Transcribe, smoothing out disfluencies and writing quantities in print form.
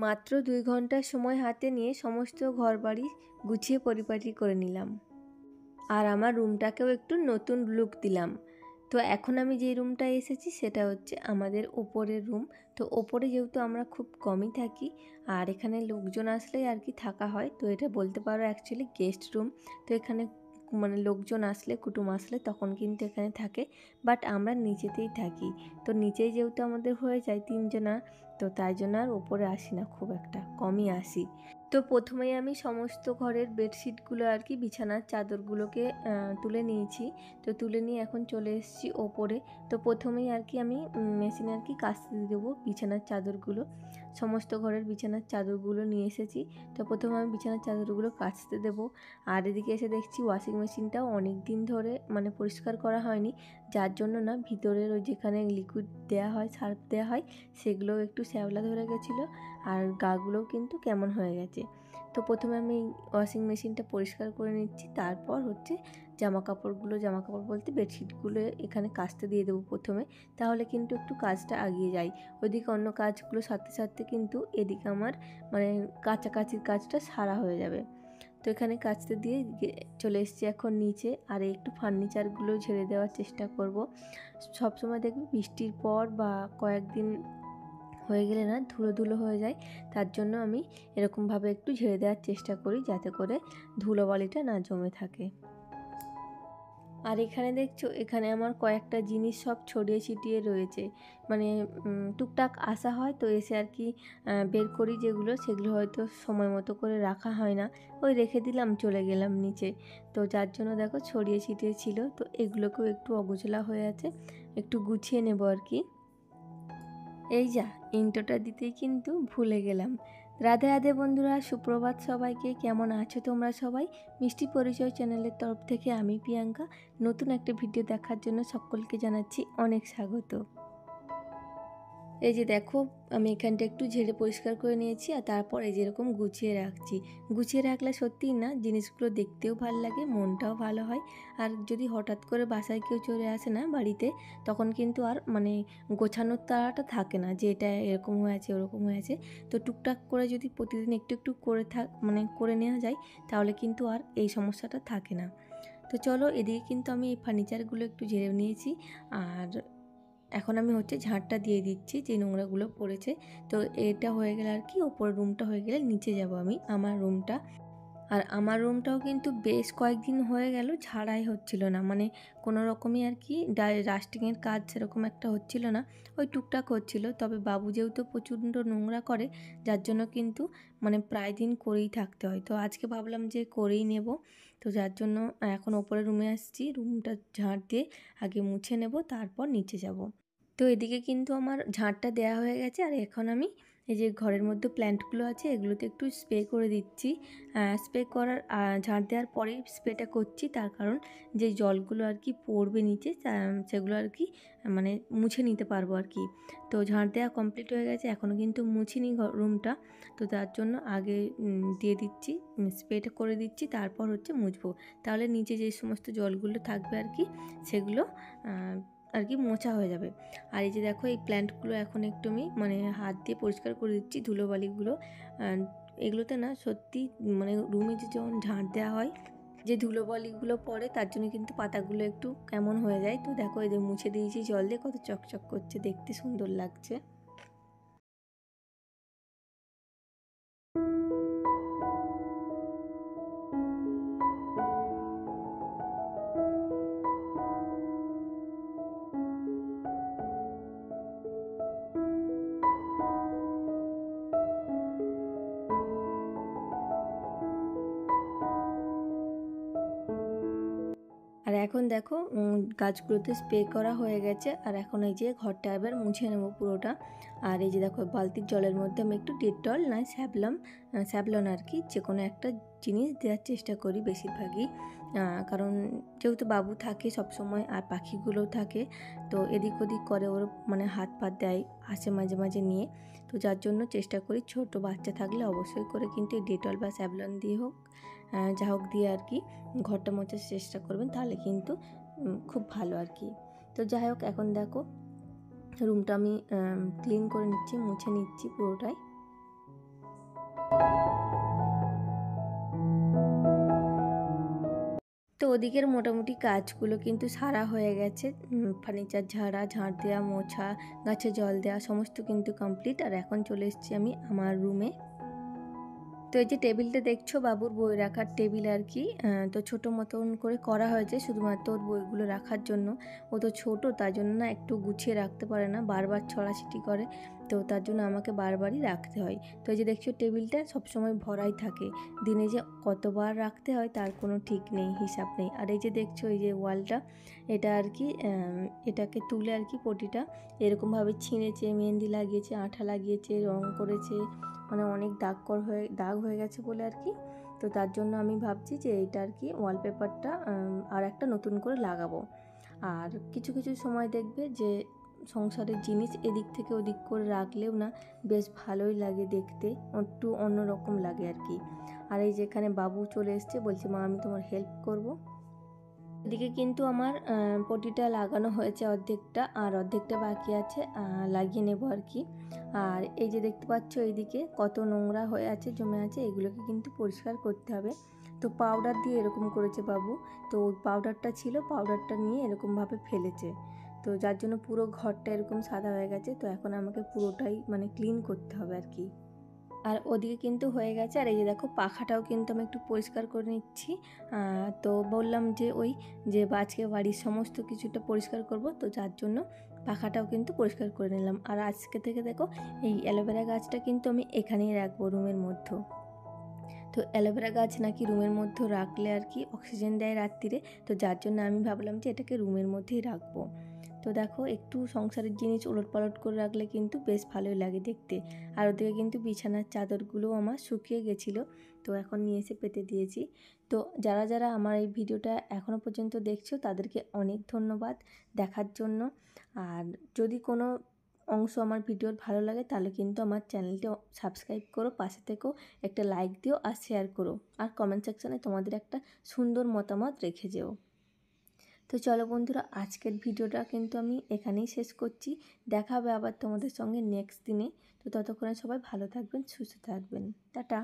মাত্র 2 ঘন্টা সময় হাতে নিয়ে সমস্ত ঘরবাড়ি গুছিয়ে পরিপাটি করে নিলাম। আর আমার রুমটাকেও একটু নতুন লুক দিলাম। তো এখন আমি যে রুমটায় এসেছি সেটা হচ্ছে আমাদের ওপরের রুম। তো ওপরে যেহেতু আমরা খুব কমই থাকি আর এখানে লোকজন আসলেই আর কি থাকা হয়, তো এটা বলতে পারো অ্যাকচুয়ালি গেস্ট রুম। তো এখানে মানে লোকজন আসলে, কুটুম আসলে তখন কিন্তু এখানে থাকে, বাট আমরা নিচেতেই থাকি। তো নিচেই যেহেতু আমাদের হয়ে যায় 3 জনা, তো তাই জন্য আর ওপরে আসি না, খুব একটা কমই আসি। তো প্রথমেই আমি সমস্ত ঘরের বেডশিটগুলো আর কি, বিছানার চাদরগুলোকে তুলে নিয়েছি। তো তুলে নিয়ে এখন চলে এসেছি ওপরে। তো প্রথমেই আর কি আমি মেশিনে আর কি কাচতে দিয়ে দেবো বিছানার চাদরগুলো। সমস্ত ঘরের বিছানার চাদরগুলো নিয়ে এসেছি। তো প্রথমে আমি বিছানার চাদরগুলো কাচতে দেবো। আর এদিকে এসে দেখছি ওয়াশিং মেশিনটাও অনেক দিন ধরে মানে পরিষ্কার করা হয়নি, যার জন্য না ভিতরের ওই যেখানে লিকুইড দেওয়া হয়, সার্ফ দেওয়া হয়, সেগুলোও একটু শ্যাওলা ধরে গেছিলো আর গাগুলোও কিন্তু কেমন হয়ে গেছে। তো প্রথমে আমি ওয়াশিং মেশিনটা পরিষ্কার করে নিচ্ছি, তারপর হচ্ছে জামা কাপড় বলতে বেডশিটগুলো এখানে কাচতে দিয়ে দেবো প্রথমে, তাহলে কিন্তু একটু কাজটা এগিয়ে যায়। ওইদিকে অন্য কাজগুলো সারতে সারতে কিন্তু এদিকে আমার মানে কাচাকাচির কাজটা সারা হয়ে যাবে। তো এখানে কাচতে দিয়ে চলে এসেছি এখন নিচে, আর একটু ফার্নিচারগুলো ঝেড়ে দেওয়ার চেষ্টা করব। সবসময় দেখবে বৃষ্টির পর বা কয়েকদিন হয়ে গেলে না ধুলো ধুলো হয়ে যায়, তার জন্য আমি এরকমভাবে একটু ঝেড়ে দেওয়ার চেষ্টা করি যাতে করে ধুলোবালিটা না জমে থাকে। আর এখানে দেখছো, এখানে আমার কয়েকটা জিনিস সব ছড়িয়ে ছিটিয়ে রয়েছে, মানে টুকটাক আসা হয় তো এসে আর কি বের করি যেগুলো, সেগুলো হয়তো সময় মতো করে রাখা হয় না, ওই রেখে দিলাম চলে গেলাম নিচে। তো যার জন্য দেখো ছড়িয়ে ছিটিয়ে ছিল, তো এগুলোকেও একটু অগোছলা হয়ে আছে, একটু গুছিয়ে নেব আর কি। এই যা ইন্ট্রোটা দিতেই কিন্তু ভুলে গেলাম। রাধে রাধে বন্ধুরা, সুপ্রভাত সবাইকে। কেমন আছো তোমরা সবাই? মিষ্টি পরিচয় চ্যানেলের তরফ থেকে আমি প্রিয়াঙ্কা নতুন একটা ভিডিও দেখার জন্য সকলকে জানাচ্ছি অনেক স্বাগত। এই যে দেখো, আমি এখানটা একটু ঝেড়ে পরিষ্কার করে নিয়েছি, আর তারপর এই যেরকম গুছিয়ে রাখছি। গুছিয়ে রাখলে সত্যিই না জিনিসগুলো দেখতেও ভালো লাগে, মনটাও ভালো হয়। আর যদি হঠাৎ করে বাসায় কেউ চলে আসে না বাড়িতে, তখন কিন্তু আর মানে গোছানোর তাড়াটা থাকে না যে এটা এরকম হয়ে আছে ওরকম হয়ে আছে। তো টুকটাক করে যদি প্রতিদিন একটু একটু করে নেওয়া যায়, তাহলে কিন্তু আর এই সমস্যাটা থাকে না। তো চলো, এদিকে কিন্তু আমি এই ফার্নিচারগুলো একটু ঝেড়ে নিয়েছি, আর এখন আমি হচ্ছে ঝাঁটটা দিয়ে দিচ্ছি যে নোংরাগুলো পড়েছে। তো এটা হয়ে গেলে আর কি, ওপরের রুমটা হয়ে গেলে নিচে যাব আমি আমার রুমটা। আর আমার রুমটাও কিন্তু বেশ কয়েকদিন হয়ে গেল ঝাড়াই হচ্ছিল না, মানে কোনো রকমই আর কি ডাস্টিংয়ের কাজ সেরকম একটা হচ্ছিল না, ওই টুকটাক হচ্ছিল। তবে বাবু যেহেতু প্রচণ্ড নোংরা করে, যার জন্য কিন্তু মানে প্রায় দিন করেই থাকতে হয়। তো আজকে ভাবলাম যে করেই নেব, তো যার জন্য এখন ওপরে রুমে আসছি, রুমটা ঝাঁট দিয়ে আগে মুছে নেব, তারপর নিচে যাব। তো এদিকে কিন্তু আমার ঝাঁটটা দেওয়া হয়ে গেছে, আর এখন আমি এই যে ঘরের মধ্যে প্ল্যান্টগুলো আছে এগুলোতে একটু স্প্রে করে দিচ্ছি। স্প্রে করার ঝাঁট দেওয়ার পরেই স্প্রেটা করছি, তার কারণ যে জলগুলো আর কি পড়বে নিচে সেগুলো আর কি মানে মুছে নিতে পারবো আর কি। তো ঝাঁট দেওয়া কমপ্লিট হয়ে গেছে, এখনও কিন্তু মুছিনি রুমটা। তো তার জন্য আগে দিয়ে দিচ্ছি, স্প্রেটা করে দিচ্ছি, তারপর হচ্ছে মুছবো। তাহলে নিচে যে সমস্ত জলগুলো থাকবে আর কি, সেগুলো আর কি মোছা হয়ে যাবে। আর এই যে দেখো, এই প্ল্যান্টগুলো এখন একটু আমি মানে হাত দিয়ে পরিষ্কার করে দিচ্ছি ধুলোবালিগুলো। এগুলোতে না সত্যি মানে রুমে যে যখন ঝাঁট দেওয়া হয়, যে ধুলোবালিগুলো পড়ে, তার জন্য কিন্তু পাতাগুলো একটু কেমন হয়ে যায়। তো দেখো, এদের মুছে দিয়েছি জল দিয়ে, কত চকচক করছে, দেখতে সুন্দর লাগছে। আর এখন দেখো গাছগুলোতে স্প্রে করা হয়ে গেছে, আর এখন এই যে ঘরটা এবার মুছে নেবো পুরোটা। আর এই যে দেখো, বালতির জলের মধ্যে আমি একটু ডেটল না স্যাভলন আর কি যে কোনো একটা জিনিস দেওয়ার চেষ্টা করি বেশিরভাগই, কারণ যেহেতু বাবু থাকে সব সময় আর পাখিগুলোও থাকে, তো এদিক ওদিক করে, ওর মানে হাত পা দেয় আসে মাঝে মাঝে নিয়ে। তো যার জন্য চেষ্টা করি, ছোট বাচ্চা থাকলে অবশ্যই করে কিন্তু এই ডেটল বা স্যাভলন দিয়ে হোক যা হোক দিয়ে আর কি ঘরটা মোছার চেষ্টা করবেন, তাহলে কিন্তু খুব ভালো আর কি। তো যাই হোক, এখন দেখো রুমটা আমি ক্লিন করে নিচ্ছি, মুছে নিচ্ছি পুরোটাই। তো ওদিকের মোটামুটি কাজগুলো কিন্তু সারা হয়ে গেছে। ফার্নিচার ঝাড়া, ঝাড় দেওয়া, মোছা, গাছে জল দেওয়া সমস্ত কিন্তু কমপ্লিট। আর এখন চলে এসেছি আমি আমার রুমে। তো এই যে টেবিলটা দেখছো বাবুর বই রাখার টেবিল আর কি। তো ছোটো মতন করে করা হয়েছে শুধুমাত্র ওর বইগুলো রাখার জন্য। ও তো ছোটো, তার জন্য না একটু গুছিয়ে রাখতে পারে না, বারবার ছড়াছিটি করে। তো তার জন্য আমাকে বারবারই রাখতে হয়। তো এই যে দেখছো টেবিলটা সবসময় ভরাই থাকে। দিনে যে কতবার রাখতে হয় তার কোনো ঠিক নেই, হিসাব নেই। আর এই যে দেখছো এই যে ওয়ালটা, এটা আর কি এটাকে তুলে আর কি পটিটা এরকমভাবে ছিঁড়েছে, মেহেন্দি লাগিয়েছে, আঠা লাগিয়েছে, রং করেছে, মানে অনেক দাগ হয়ে গেছে বলে আর কি। তো তার জন্য আমি ভাবছি যে এইটা আর কি ওয়ালপেপারটা আর একটা নতুন করে লাগাবো। আর কিছু কিছু সময় দেখবে যে সংসারের জিনিস এদিক থেকে ওদিক করে রাখলেও না বেশ ভালোই লাগে দেখতে, একটু অন্যরকম লাগে আর কি। আর এই যেখানে বাবু চলে এসছে, বলছে মা আমি তোমার হেল্প করব। এদিকে কিন্তু আমার পটিটা লাগানো হয়েছে অর্ধেকটা, আর অর্ধেকটা বাকি আছে, লাগিয়ে নেব আর কি। আর এই যে দেখতে পাচ্ছ এইদিকে কত নোংরা হয়ে আছে, জমে আছে, এগুলোকে কিন্তু পরিষ্কার করতে হবে। তো পাউডার দিয়ে এরকম করেছে বাবু। তো ওই পাউডারটা ছিল, পাউডারটা নিয়ে এরকমভাবে ফেলেছে। তো যার জন্য পুরো ঘরটা এরকম সাদা হয়ে গেছে। তো এখন আমাকে পুরোটাই মানে ক্লিন করতে হবে আর কি। আর ওদিকে কিন্তু হয়ে গেছে। আর এই যে দেখো পাখাটাও কিন্তু আমি একটু পরিষ্কার করে নিচ্ছি। তো বললাম যে ওই যে আজকে বাড়ির সমস্ত কিছুটা পরিষ্কার করব, তো যার জন্য পাখাটাও কিন্তু পরিষ্কার করে নিলাম। আর আজকে থেকে দেখো এই অ্যালোভেরা গাছটা কিন্তু আমি এখানেই রাখবো, রুমের মধ্যে। তো অ্যালোভেরা গাছ নাকি রুমের মধ্যে রাখলে আর কি অক্সিজেন দেয় রাত্রিরে। তো যার জন্য আমি ভাবলাম যে এটাকে রুমের মধ্যেই রাখবো। তো দেখো একটু সংসারের জিনিস ওলটপালট করে রাখলে কিন্তু বেশ ভালোই লাগে দেখতে। আর ওদিকে কিন্তু বিছানার চাদরগুলোও আমার শুকিয়ে গেছিলো, তো এখন নিয়ে এসে পেতে দিয়েছি। তো যারা যারা আমার এই ভিডিওটা এখনও পর্যন্ত দেখছো তাদেরকে অনেক ধন্যবাদ দেখার জন্য। আর যদি কোনো অংশ আমার ভিডিওর ভালো লাগে তাহলে কিন্তু আমার চ্যানেলটা সাবস্ক্রাইব করো, পাশে থেকেও একটা লাইক দিও আর শেয়ার করো। আর কমেন্ট সেকশানে তোমাদের একটা সুন্দর মতামত রেখে যেও। তো চলো বন্ধুরা, আজকের ভিডিওটা কিন্তু আমি এখানেই শেষ করছি। দেখা হবে আবার তোমাদের সঙ্গে নেক্সট দিনে। তো ততক্ষণে সবাই ভালো থাকবেন, সুস্থ থাকবেন। টাটা।